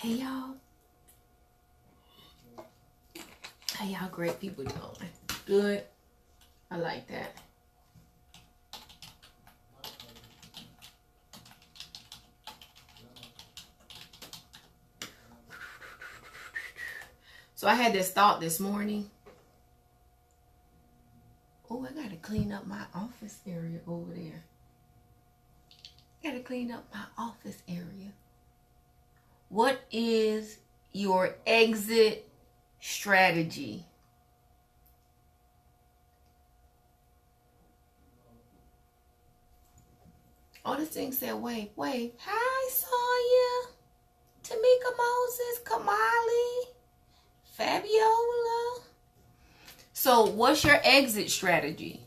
Hey y'all. How y'all great people doing? Good. I like that. So I had this thought this morning. Oh, I gotta clean up my office area over there. Gotta clean up my office area. What is your exit strategy? Oh, this thing said, wave. Hi, Sonya, Tamika Moses, Kamali, Fabiola. So what's your exit strategy?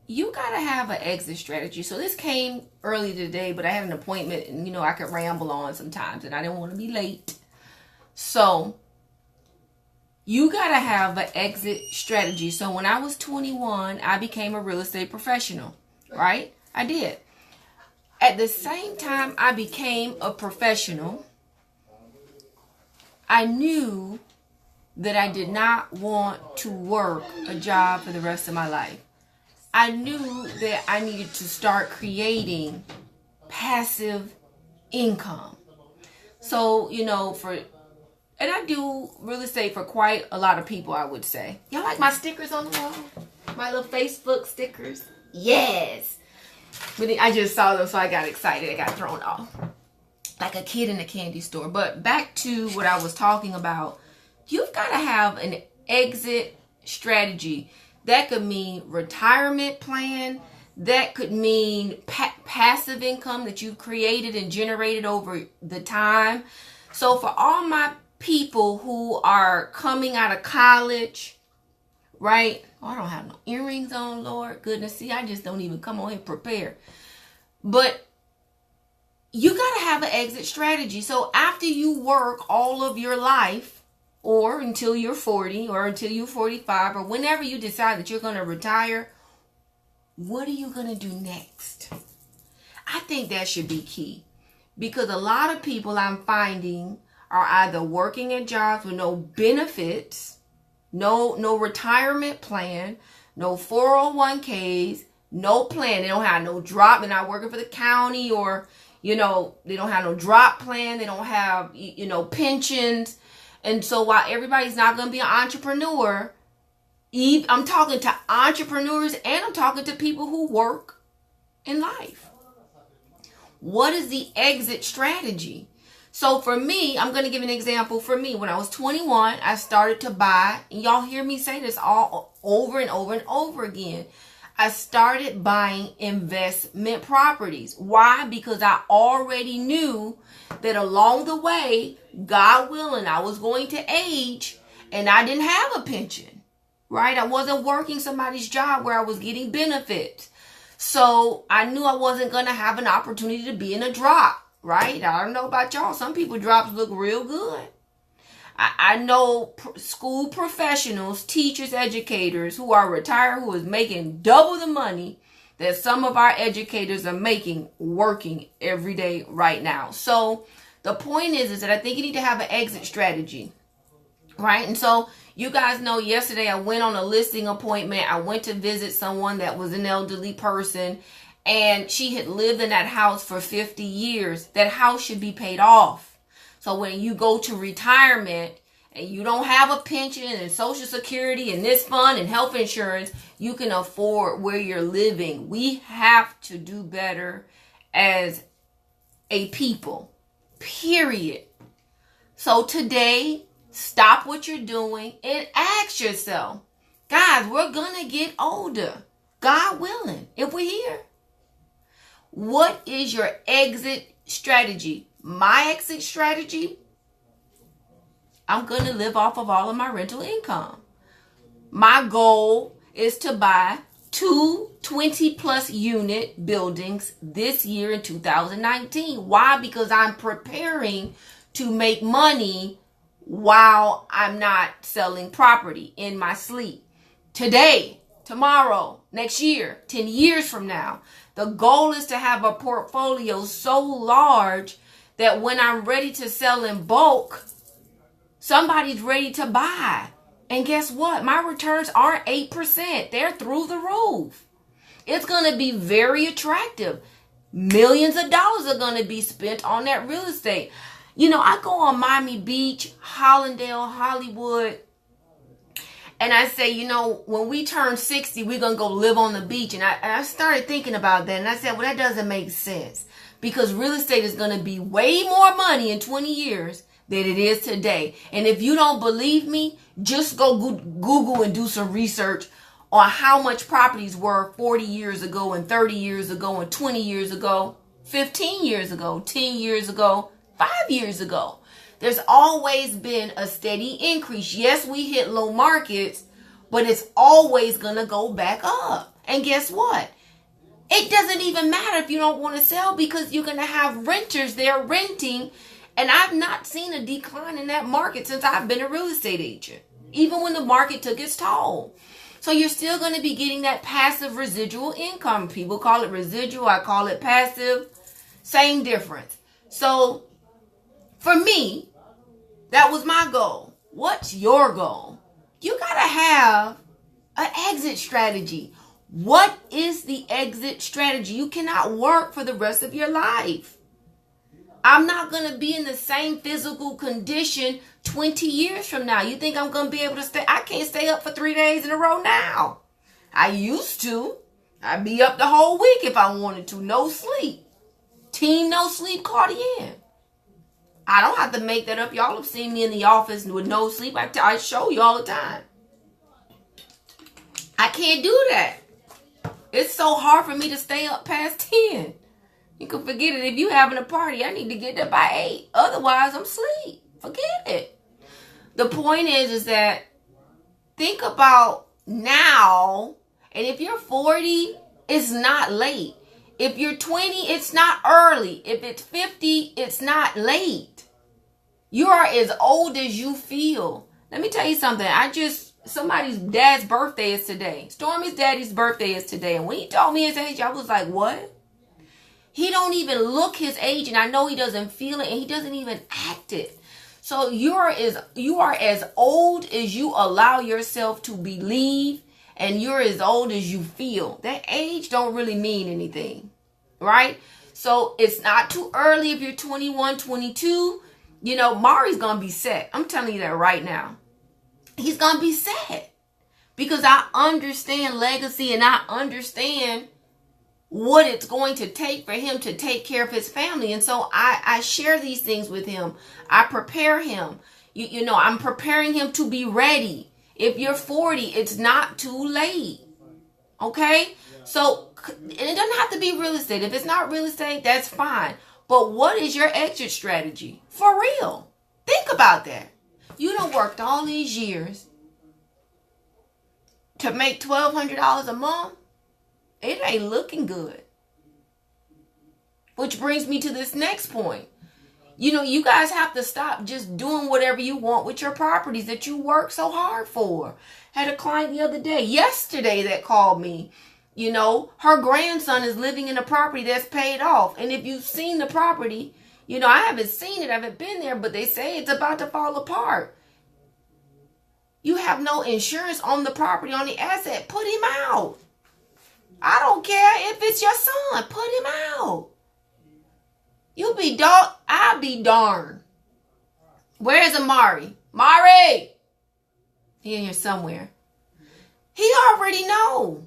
You got to have an exit strategy. So this came early today, but I had an appointment and, I could ramble on sometimes and I didn't want to be late. So you got to have an exit strategy. So when I was 21, I became a real estate professional, right? I did. At the same time I became a professional, I knew that I did not want to work a job for the rest of my life. I knew that I needed to start creating passive income. So, and I do real estate for quite a lot of people, I would say. Y'all like my stickers on the wall? My little Facebook stickers? Yes. But I just saw them, so I got excited. I got thrown off. Like a kid in a candy store. But back to what I was talking about. You've got to have an exit strategy. That could mean retirement plan. That could mean passive income that you've created and generated over the time. So for all my people who are coming out of college, right? Oh, I don't have no earrings on, Lord goodness. See, I just don't even come on here prepared. But you got to have an exit strategy. So after you work all of your life, or until you're 40 or until you're 45 or whenever you decide that you're going to retire, what are you going to do next? I think that should be key, because a lot of people I'm finding are either working at jobs with no benefits, no retirement plan, no 401ks, no plan. They don't have no drop. They're not working for the county, or, they don't have no drop plan. They don't have, pensions. And so while everybody's not going to be an entrepreneur, I'm talking to entrepreneurs and I'm talking to people who work in life. What is the exit strategy? So for me, I'm going to give an example. For me, when I was 21, I started to buy, and y'all hear me say this all over and over and over again. I started buying investment properties. Why? Because I already knew that along the way, God willing, I was going to age and I didn't have a pension, right? I wasn't working somebody's job where I was getting benefits. So I knew I wasn't going to have an opportunity to be in a drop, right? I don't know about y'all. Some people drops look real good. I know school professionals, teachers, educators who are retired, who is making double the money that some of our educators are making working every day right now. So the point is that I think you need to have an exit strategy, right? And so you guys know yesterday I went on a listing appointment. I went to visit someone that was an elderly person, and she had lived in that house for 50 years. That house should be paid off. So when you go to retirement and you don't have a pension and Social Security and this fund and health insurance, you can afford where you're living. We have to do better as a people, period. So today, stop what you're doing and ask yourself, guys, we're going to get older, God willing, if we're here. What is your exit strategy? My exit strategy, I'm going to live off of all of my rental income. My goal is to buy 2 20-plus unit buildings this year in 2019. Why? Because I'm preparing to make money while I'm not selling property in my sleep. Today, tomorrow, next year, 10 years from now, the goal is to have a portfolio so large that when I'm ready to sell in bulk, Somebody's ready to buy. And guess what? My returns aren't 8%. They're through the roof. It's going to be very attractive. Millions of dollars are going to be spent on that real estate. You know, I go on Miami Beach, Hollandale, Hollywood, and I say, you know, when we turn 60, we're going to go live on the beach. And I started thinking about that. And I said, well, that doesn't make sense. Because real estate is going to be way more money in 20 years than it is today. And if you don't believe me, just go Google and do some research on how much properties were 40 years ago and 30 years ago and 20 years ago, 15 years ago, 10 years ago, 5 years ago. There's always been a steady increase. Yes, we hit low markets, but it's always going to go back up. And guess what? It doesn't even matter if you don't want to sell, because you're going to have renters there renting. And I've not seen a decline in that market since I've been a real estate agent, even when the market took its toll. So you're still going to be getting that passive residual income. People call it residual. I call it passive. Same difference. So for me, that was my goal. What's your goal? You got to have an exit strategy. What is the exit strategy? You cannot work for the rest of your life. I'm not going to be in the same physical condition 20 years from now. You think I'm going to be able to stay? I can't stay up for 3 days in a row now. I used to. I'd be up the whole week if I wanted to. No sleep. Team no sleep, Claudienne. I don't have to make that up. Y'all have seen me in the office with no sleep. I show you all the time. I can't do that. It's so hard for me to stay up past 10. You can forget it. If you having a party, I need to get there by 8. Otherwise, I'm asleep. Forget it. The point is that think about now. And if you're 40, it's not late. If you're 20, it's not early. If it's 50, it's not late. You are as old as you feel. Let me tell you something. Somebody's dad's birthday is today. Stormy's daddy's birthday is today. And when he told me his age, I was like, what? He don't even look his age, and I know he doesn't feel it, and he doesn't even act it. So you are as old as you allow yourself to believe, and you're as old as you feel. That age don't really mean anything, right? So it's not too early if you're 21, 22. You know, Mari's going to be set. I'm telling you that right now. He's going to be set because I understand legacy, and I understand what it's going to take for him to take care of his family. And so I share these things with him. I prepare him. You know, I'm preparing him to be ready. If you're 40, it's not too late. Okay? So, and it doesn't have to be real estate. If it's not real estate, that's fine. But what is your exit strategy? For real. Think about that. You done worked all these years to make $1,200 a month. It ain't looking good. Which brings me to this next point. You know, you guys have to stop just doing whatever you want with your properties that you work so hard for. Had a client yesterday that called me. You know, her grandson is living in a property that's paid off. And if you've seen the property, you know, I haven't seen it. I haven't been there, but they say it's about to fall apart. You have no insurance on the property, on the asset. Put him out. I don't care if it's your son. Put him out. I'll be darned. Where's Amari? Mari! He in here somewhere. He already know.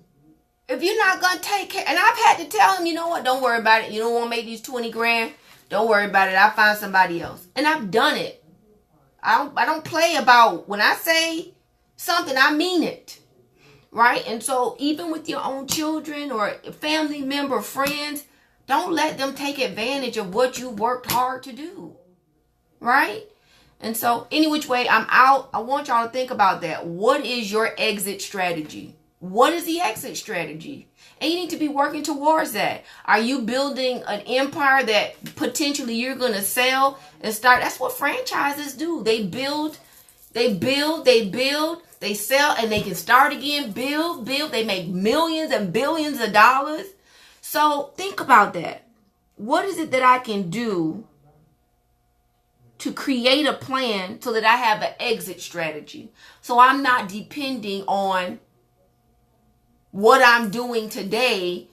If you're not going to take care. And I've had to tell him, you know what? Don't worry about it. You don't want to make these 20 grand. Don't worry about it. I'll find somebody else. And I've done it. I don't play about when I say something, I mean it. Right? And so even with your own children or family member, friends, don't let them take advantage of what you worked hard to do. Right? And so any which way, I'm out. I want y'all to think about that. What is your exit strategy? What is the exit strategy? And you need to be working towards that. Are you building an empire that potentially you're going to sell and start? That's what franchises do. They build, they sell, and they can start again, build. They make millions and billions of dollars. So think about that. What is it that I can do to create a plan so that I have an exit strategy. So I'm not depending on what I'm doing today,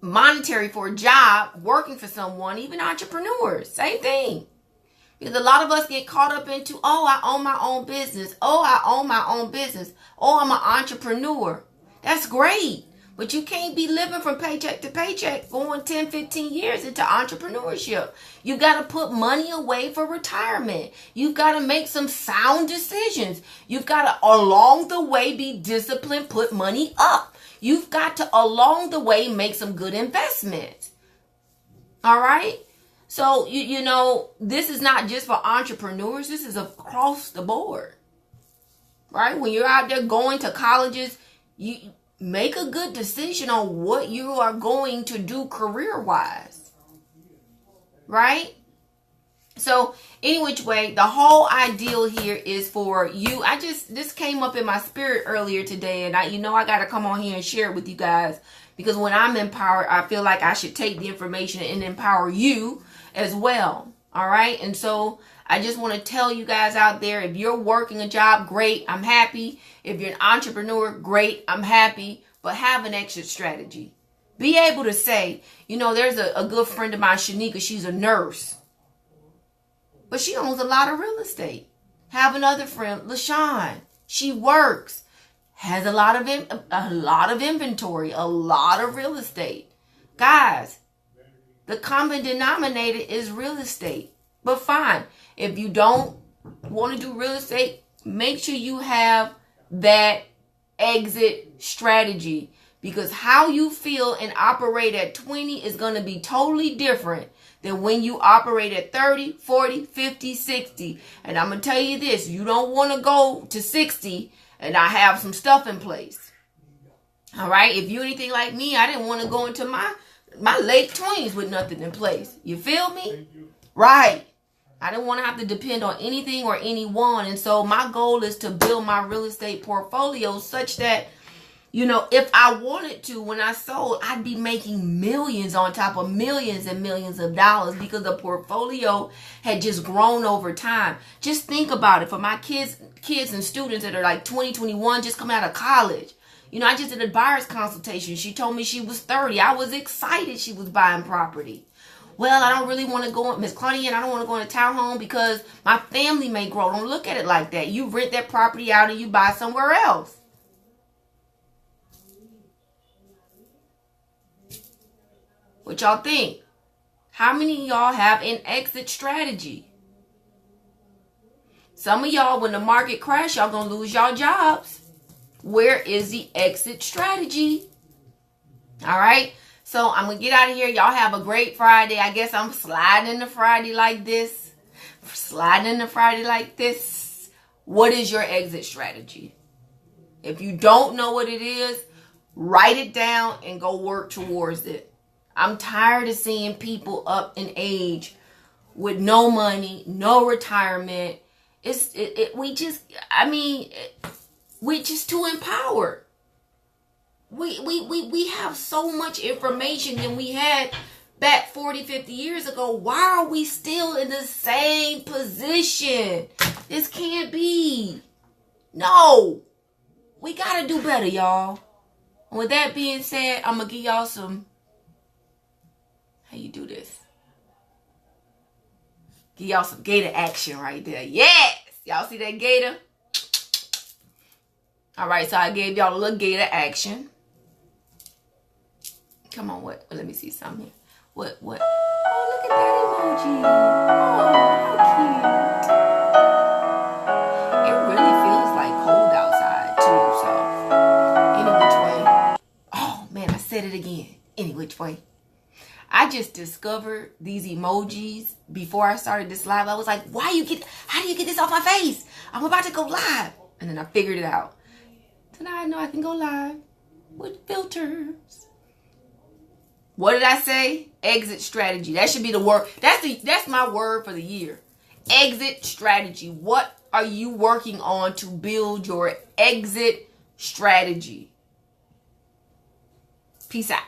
monetary for a job, working for someone, even entrepreneurs, same thing. Because a lot of us get caught up into, oh, I own my own business. Oh, I own my own business. Oh, I'm an entrepreneur. That's great. But you can't be living from paycheck to paycheck going 10, 15 years into entrepreneurship. You got to put money away for retirement. You've got to make some sound decisions. You've got to, along the way, be disciplined, put money up. You've got to, along the way, make some good investments. All right? So, you know, this is not just for entrepreneurs. This is across the board. Right? When you're out there going to colleges, you make a good decision on what you are going to do career-wise. Right? So, any which way, the whole ideal here is for you. This came up in my spirit earlier today, and I got to come on here and share it with you guys, because when I'm empowered, I feel like I should take the information and empower you as well. All right? And so I just want to tell you guys out there, if you're working a job, great, I'm happy. If you're an entrepreneur, great, I'm happy. But have an exit strategy. Be able to say, there's a good friend of mine, Shanika, she's a nurse, but she owns a lot of real estate. Have another friend, LaShawn, she works, has a lot of inventory, a lot of real estate. Guys, the common denominator is real estate. But fine, if you don't want to do real estate, make sure you have that exit strategy, because how you feel and operate at 20 is going to be totally different than when you operate at 30, 40, 50, 60. And I'm going to tell you this, you don't want to go to 60 and I have some stuff in place. All right? If you're anything like me, I didn't want to go into my late 20s with nothing in place. You feel me? Right. I didn't want to have to depend on anything or anyone. And so my goal is to build my real estate portfolio such that, if I wanted to, when I sold, I'd be making millions on top of millions and millions of dollars, because the portfolio had just grown over time. Just think about it. For my kids and students that are like 20, 21, just coming out of college. I just did a buyer's consultation. She told me she was 30. I was excited she was buying property. Well, I don't really want to go, Miss Claudienne, I don't want to go in a townhome because my family may grow. Don't look at it like that. You rent that property out and you buy somewhere else. What y'all think? How many of y'all have an exit strategy? Some of y'all, when the market crash, y'all gonna lose y'all jobs. Where is the exit strategy? All right. So I'm going to get out of here. Y'all have a great Friday. I guess I'm sliding into Friday like this. What is your exit strategy? If you don't know what it is, write it down and go work towards it. I'm tired of seeing people up in age with no money, no retirement. We're just too empowered. We have so much information than we had back 40, 50 years ago. Why are we still in the same position? This can't be. No. We got to do better, y'all. And with that being said, I'm going to give y'all some... How you do this? Give y'all some gator action right there. Yes! Y'all see that gator? All right, so I gave y'all a little gator action. Come on, what? Let me see something here. What? Oh, look at that emoji. Oh, how cute. It really feels like cold outside, too. So, any which way. Oh, man, I said it again. Any which way. I just discovered these emojis before I started this live. I was like, how do you get this off my face? I'm about to go live. And then I figured it out. So now I know I can go live with filters. What did I say? Exit strategy. That should be the word. That's my word for the year. Exit strategy. What are you working on to build your exit strategy? Peace out.